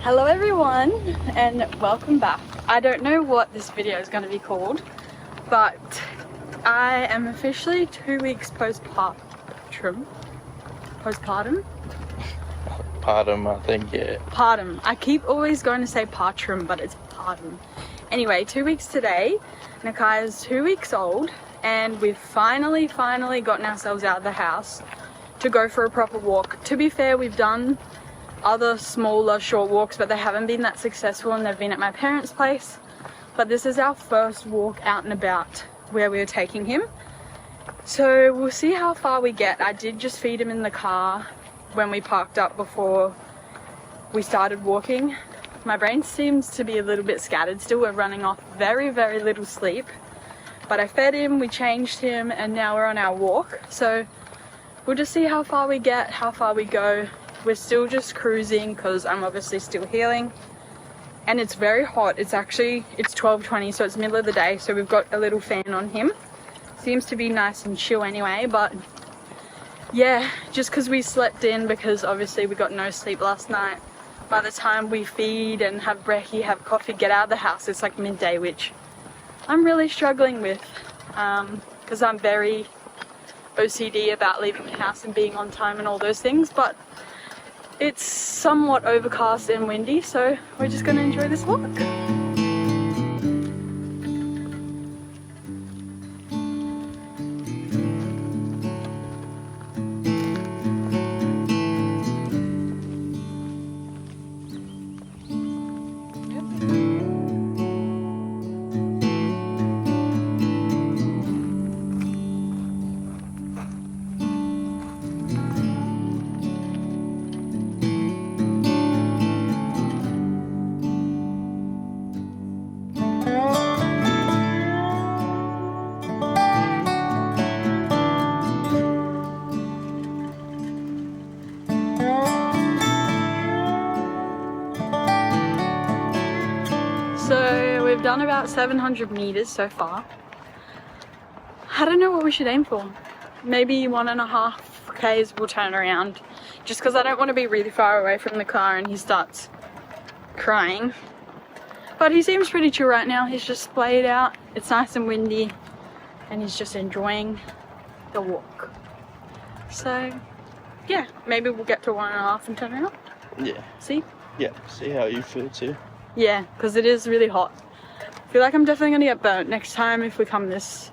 Hello everyone and welcome back. I don't know what this video is going to be called, but I am officially 2 weeks postpartum. Partum, I think, yeah. Partum. I keep always going to say partrum, but it's partum. Anyway, 2 weeks today. Nakai is 2 weeks old and we've finally gotten ourselves out of the house to go for a proper walk. To be fair, we've done other smaller short walks, but they haven't been that successful and they've been at my parents' place. But this is our first walk out and about where we are taking him. So we'll see how far we get. I did just feed him in the car when we parked up before we started walking. My brain seems to be a little bit scattered still. We're running off very little sleep. But I fed him, we changed him, and now we're on our walk. So we'll just see how far we get, how far we go. We're still just cruising because I'm obviously still healing. And it's very hot. It's 12:20, so it's middle of the day. So we've got a little fan on him. Seems to be nice and chill anyway, but yeah, just because we slept in, because obviously we got no sleep last night. By the time we feed and have brekkie, have coffee, get out of the house, it's like midday, which I'm really struggling with because I'm very OCD about leaving the house and being on time and all those things. But it's somewhat overcast and windy, so we're just going to enjoy this walk. So we've done about 700 meters so far. I don't know what we should aim for. Maybe 1.5 Ks we'll turn around, just because I don't want to be really far away from the car and he starts crying. But he seems pretty chill right now. He's just splayed out. It's nice and windy and he's just enjoying the walk. So yeah, maybe we'll get to 1.5 and turn around. Yeah. See? Yeah, see how you feel too. Yeah, because it is really hot. I feel like I'm definitely going to get burnt. Next time if we come this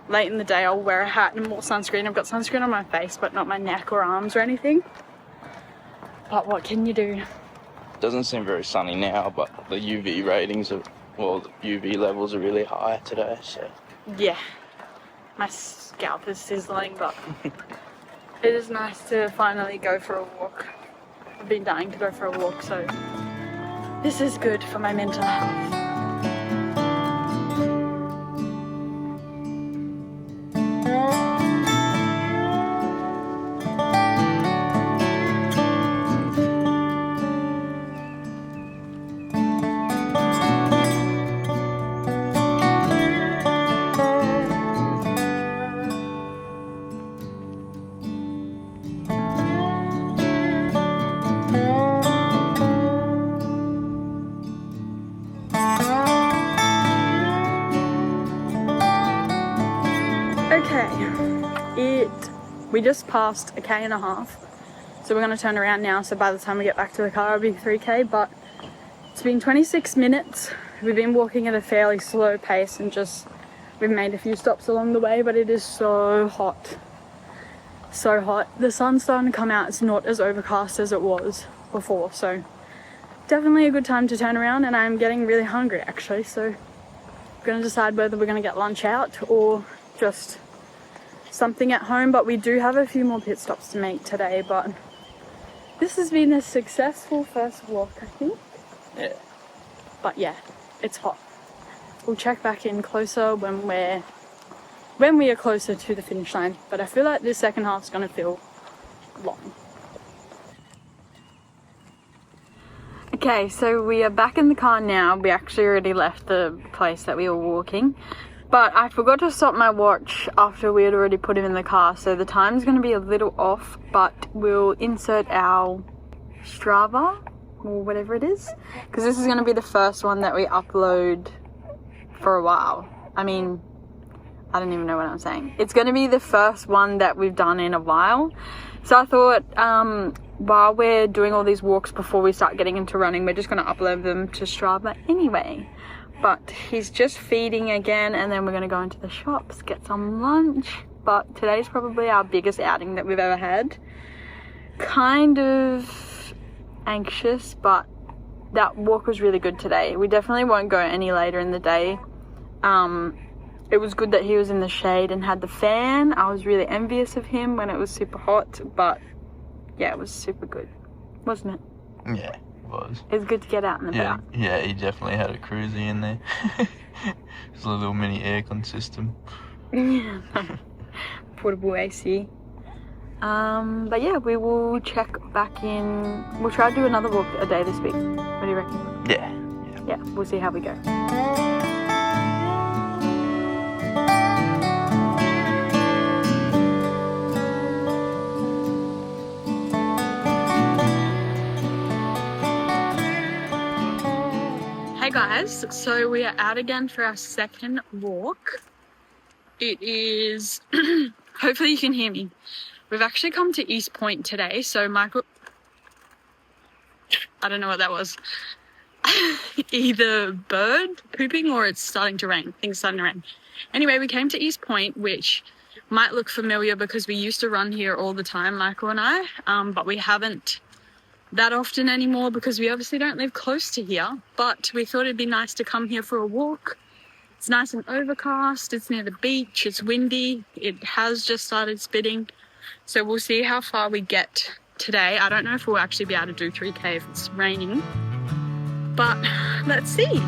late in the day, I'll wear a hat and more sunscreen. I've got sunscreen on my face, but not my neck or arms or anything. But what can you do? Doesn't seem very sunny now, but the UV ratings are, well, the UV levels are really high today, so. Yeah, my scalp is sizzling, but it is nice to finally go for a walk. I've been dying to go for a walk, so this is good for my mental health. We just passed 1.5 Ks, so we're going to turn around now, so by the time we get back to the car it'll be 3 K, but it's been 26 minutes. We've been walking at a fairly slow pace and we've made a few stops along the way, but it is so hot. So hot. The sun's starting to come out. It's not as overcast as it was before, so definitely a good time to turn around, and I'm getting really hungry actually, so I'm going to decide whether we're going to get lunch out or just something at home. But we do have a few more pit stops to make today, but this has been a successful first walk, I think. Yeah. But yeah, it's hot. We'll check back in closer when we are closer to the finish line, but I feel like this second half is going to feel long. Okay, so we are back in the car now. We actually already left the place that we were walking. But I forgot to stop my watch after we had already put him in the car, so the time's going to be a little off, but we'll insert our Strava or whatever it is, because this is going to be the first one that we upload for a while. I mean, I don't even know what I'm saying. It's going to be the first one that we've done in a while. So I thought while we're doing all these walks before we start getting into running, we're just going to upload them to Strava anyway. But he's just feeding again, and then we're going to go into the shops, get some lunch. But today's probably our biggest outing that we've ever had. Kind of anxious, but that walk was really good today. We definitely won't go any later in the day. It was good that he was in the shade and had the fan. I was really envious of him when it was super hot, but yeah, it was super good, wasn't it? Yeah, it was. It was good to get out and about. Yeah, he definitely had a cruiser in there. It's a little mini aircon system. Yeah. Portable AC. But yeah, we will check back in. We'll try to do another walk a day this week. What do you reckon? Yeah, we'll see how we go. Hey guys, so we are out again for our second walk. It is, hopefully you can hear me. We've actually come to East Point today, so Michael, I don't know what that was. Either bird pooping or it's starting to rain. Things starting to rain. Anyway, we came to East Point, which might look familiar because we used to run here all the time, Michael and I, but we haven't that often anymore because we obviously don't live close to here. But we thought it'd be nice to come here for a walk. It's nice and overcast, it's near the beach, it's windy, it has just started spitting. So we'll see how far we get today. I don't know if we'll actually be able to do 3K if it's raining, but let's see.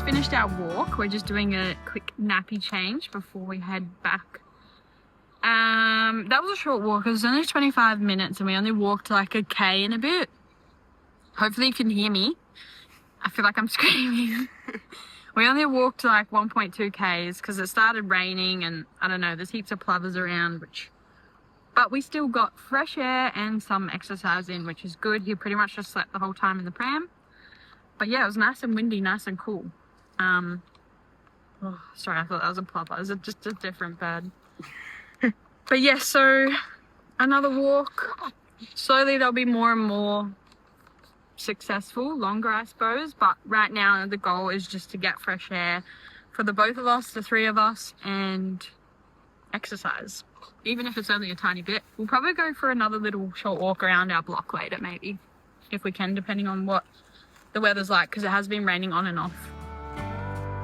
Finished our walk. We're just doing a quick nappy change before we head back. That was a short walk. It was only 25 minutes and we only walked like a K and a bit. Hopefully you can hear me. I feel like I'm screaming. We only walked like 1.2 Ks because it started raining and I don't know, there's heaps of plovers around, but we still got fresh air and some exercise in, which is good. He pretty much just slept the whole time in the pram. But yeah, it was nice and windy, nice and cool. Oh, sorry, I thought that was a plover. Is it just a different bird? But yeah, so another walk. Slowly they'll be more and more successful, longer I suppose. But right now the goal is just to get fresh air for the both of us, the three of us, and exercise. Even if it's only a tiny bit. We'll probably go for another little short walk around our block later maybe, if we can, depending on what the weather's like, because it has been raining on and off.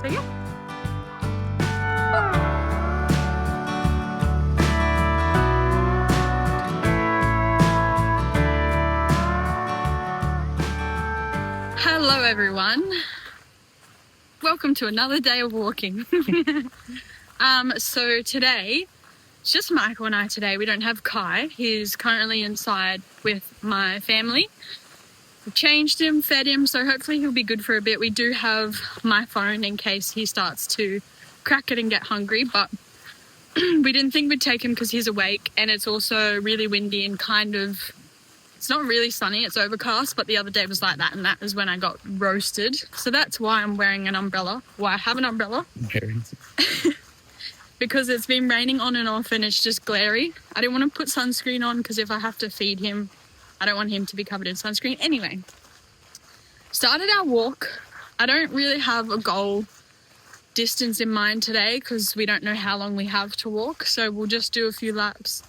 So yeah. Hello everyone. Welcome to another day of walking. So today, it's just Michael and I today. We don't have Kai. He's currently inside with my family. We changed him, fed him, so hopefully he'll be good for a bit. We do have my phone in case he starts to crack it and get hungry, but we didn't think we'd take him because he's awake, and it's also really windy and kind of, it's not really sunny, it's overcast, but the other day was like that, and that is when I got roasted. So that's why I'm wearing an umbrella, why I have an umbrella. Because it's been raining on and off and it's just glary. I didn't want to put sunscreen on because if I have to feed him, I don't want him to be covered in sunscreen. Anyway, started our walk. I don't really have a goal distance in mind today because we don't know how long we have to walk. So we'll just do a few laps,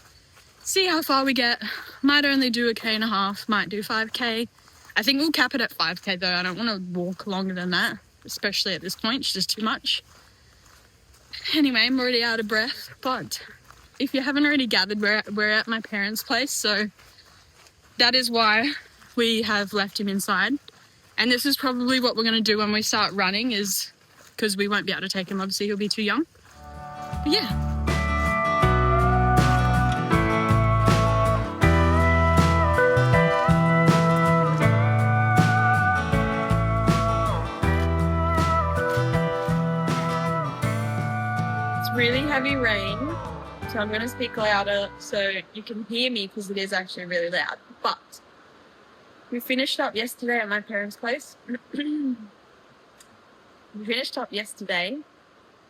see how far we get. Might only do a K and a half, might do 5K. I think we'll cap it at 5K though. I don't want to walk longer than that, especially at this point. It's just too much. Anyway, I'm already out of breath, but if you haven't already gathered, we're at my parents' place, so that is why we have left him inside. And this is probably what we're going to do when we start running, is because we won't be able to take him, obviously he'll be too young. But yeah. Really heavy rain, so I'm going to speak louder so you can hear me, because it is actually really loud. But we finished up yesterday at my parents' place. We finished up yesterday.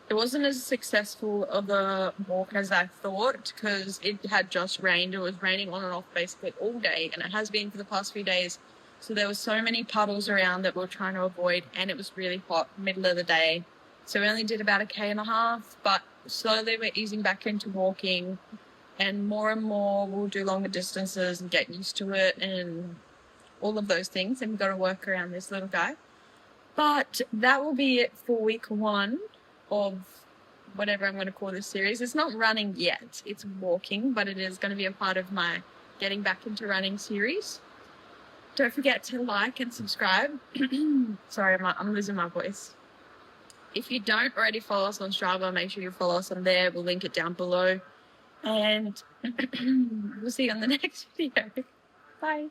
It wasn't as successful of a walk as I thought, because it had just rained. It was raining on and off basically all day, and it has been for the past few days. So there were so many puddles around that we were trying to avoid, and it was really hot, middle of the day. So we only did about 1.5 K, but slowly we're easing back into walking, and more we'll do longer distances and get used to it and all of those things. And we've got to work around this little guy. But that will be it for week 1 of whatever I'm going to call this series. It's not running yet, it's walking, but it is going to be a part of my getting back into running series. Don't forget to like and subscribe. Sorry, I'm losing my voice. If you don't already follow us on Strava, make sure you follow us on there. We'll link it down below. And we'll see you on the next video. Bye.